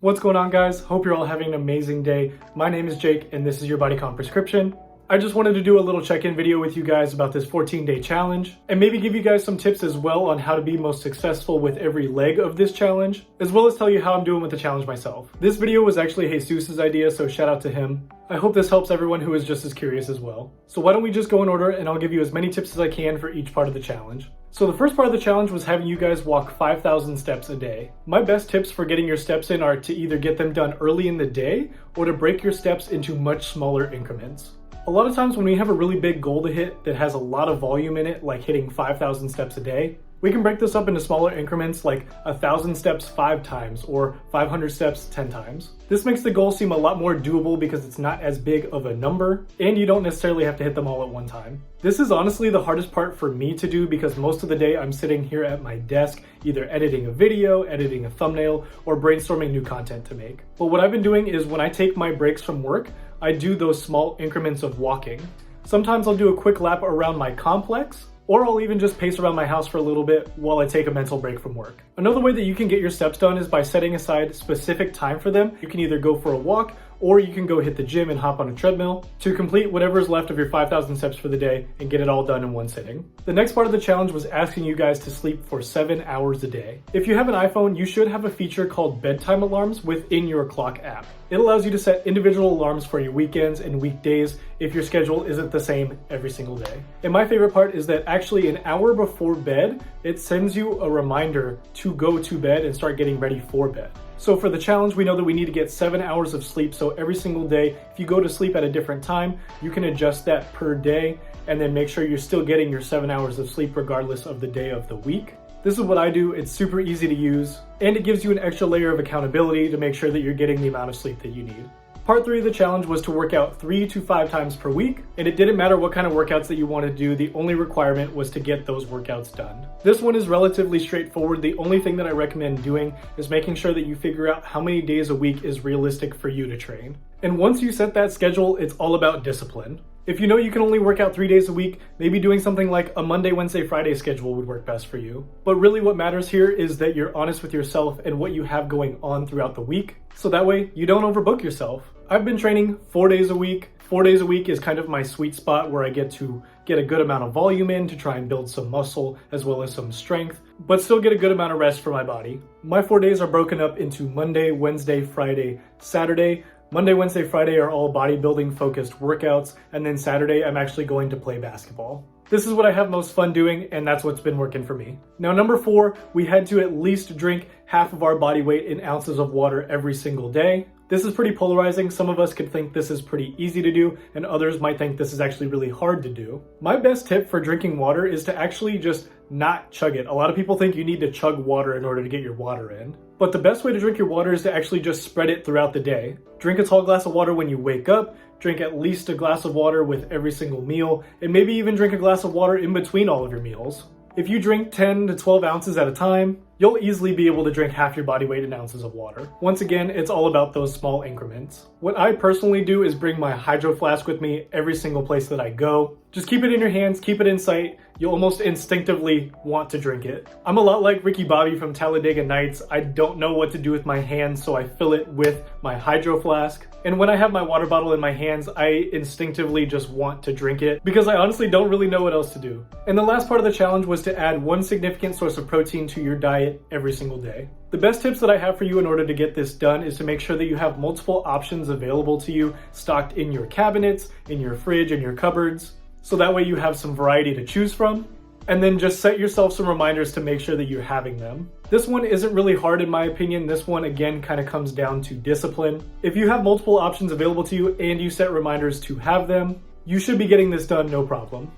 What's going on, guys? Hope you're all having an amazing day. My name is Jake and this is your Body Comp Prescription. I just wanted to do a little check-in video with you guys about this 14-day challenge and maybe give you guys some tips as well on how to be most successful with every leg of this challenge, as well as tell you how I'm doing with the challenge myself. This video was actually Jesus's idea, so shout out to him. I hope this helps everyone who is just as curious as well. So why don't we just go in order and I'll give you as many tips as I can for each part of the challenge. So the first part of the challenge was having you guys walk 5,000 steps a day. My best tips for getting your steps in are to either get them done early in the day or to break your steps into much smaller increments. A lot of times when we have a really big goal to hit that has a lot of volume in it, like hitting 5,000 steps a day, we can break this up into smaller increments like 1,000 steps 5 times or 500 steps 10 times. This makes the goal seem a lot more doable because it's not as big of a number and you don't necessarily have to hit them all at one time. This is honestly the hardest part for me to do because most of the day I'm sitting here at my desk either editing a video, editing a thumbnail, or brainstorming new content to make. But what I've been doing is when I take my breaks from work, I do those small increments of walking. Sometimes I'll do a quick lap around my complex, or I'll even just pace around my house for a little bit while I take a mental break from work. Another way that you can get your steps done is by setting aside specific time for them. You can either go for a walk or you can go hit the gym and hop on a treadmill to complete whatever is left of your 5,000 steps for the day and get it all done in one sitting. The next part of the challenge was asking you guys to sleep for 7 hours a day. If you have an iPhone, you should have a feature called bedtime alarms within your clock app. It allows you to set individual alarms for your weekends and weekdays if your schedule isn't the same every single day. And my favorite part is that actually an hour before bed, it sends you a reminder to go to bed and start getting ready for bed. So for the challenge, we know that we need to get 7 hours of sleep. So every single day, if you go to sleep at a different time, you can adjust that per day and then make sure you're still getting your 7 hours of sleep regardless of the day of the week. This is what I do. It's super easy to use and it gives you an extra layer of accountability to make sure that you're getting the amount of sleep that you need. Part 3 of the challenge was to work out 3 to 5 times per week, and it didn't matter what kind of workouts that you want to do, the only requirement was to get those workouts done. This one is relatively straightforward. The only thing that I recommend doing is making sure that you figure out how many days a week is realistic for you to train. And once you set that schedule, it's all about discipline. If you know you can only work out 3 days a week, maybe doing something like a Monday, Wednesday, Friday schedule would work best for you. But really what matters here is that you're honest with yourself and what you have going on throughout the week, so that way you don't overbook yourself. I've been training 4 days a week. 4 days a week is kind of my sweet spot where I get to get a good amount of volume in to try and build some muscle as well as some strength, but still get a good amount of rest for my body. My 4 days are broken up into Monday, Wednesday, Friday, Saturday. Monday, Wednesday, Friday are all bodybuilding focused workouts, and then Saturday I'm actually going to play basketball. This is what I have most fun doing, and that's what's been working for me. Now, number 4, we had to at least drink half of our body weight in ounces of water every single day. This is pretty polarizing. Some of us could think this is pretty easy to do, and others might think this is actually really hard to do. My best tip for drinking water is to actually just not chug it. A lot of people think you need to chug water in order to get your water in. But the best way to drink your water is to actually just spread it throughout the day. Drink a tall glass of water when you wake up, drink at least a glass of water with every single meal, and maybe even drink a glass of water in between all of your meals. If you drink 10 to 12 ounces at a time, you'll easily be able to drink half your body weight in ounces of water. Once again, it's all about those small increments. What I personally do is bring my hydro flask with me every single place that I go. Just keep it in your hands, keep it in sight. You'll almost instinctively want to drink it. I'm a lot like Ricky Bobby from Talladega Nights. I don't know what to do with my hands, so I fill it with my hydro flask. And when I have my water bottle in my hands, I instinctively just want to drink it because I honestly don't really know what else to do. And the last part of the challenge was to add one significant source of protein to your diet every single day. The best tips that I have for you in order to get this done is to make sure that you have multiple options available to you stocked in your cabinets, in your fridge, in your cupboards, so that way you have some variety to choose from. And then just set yourself some reminders to make sure that you're having them. This one isn't really hard in my opinion. This one again kind of comes down to discipline. If you have multiple options available to you and you set reminders to have them, you should be getting this done no problem.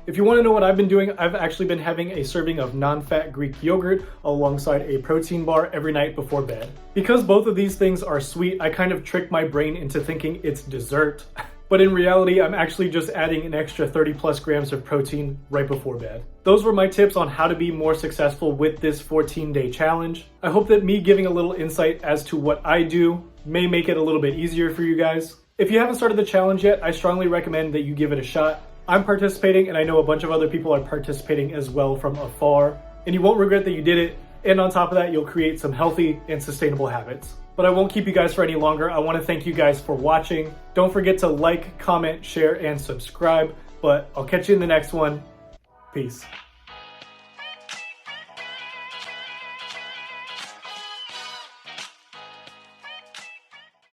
If you want to know what I've been doing, I've actually been having a serving of non-fat Greek yogurt alongside a protein bar every night before bed. Because both of these things are sweet, I kind of trick my brain into thinking it's dessert. But in reality, I'm actually just adding an extra 30 plus grams of protein right before bed. Those were my tips on how to be more successful with this 14-day challenge. I hope that me giving a little insight as to what I do may make it a little bit easier for you guys. If you haven't started the challenge yet, I strongly recommend that you give it a shot. I'm participating, and I know a bunch of other people are participating as well from afar, and you won't regret that you did it. And on top of that, you'll create some healthy and sustainable habits. But I won't keep you guys for any longer. I want to thank you guys for watching. Don't forget to like, comment, share, and subscribe. But I'll catch you in the next one. Peace.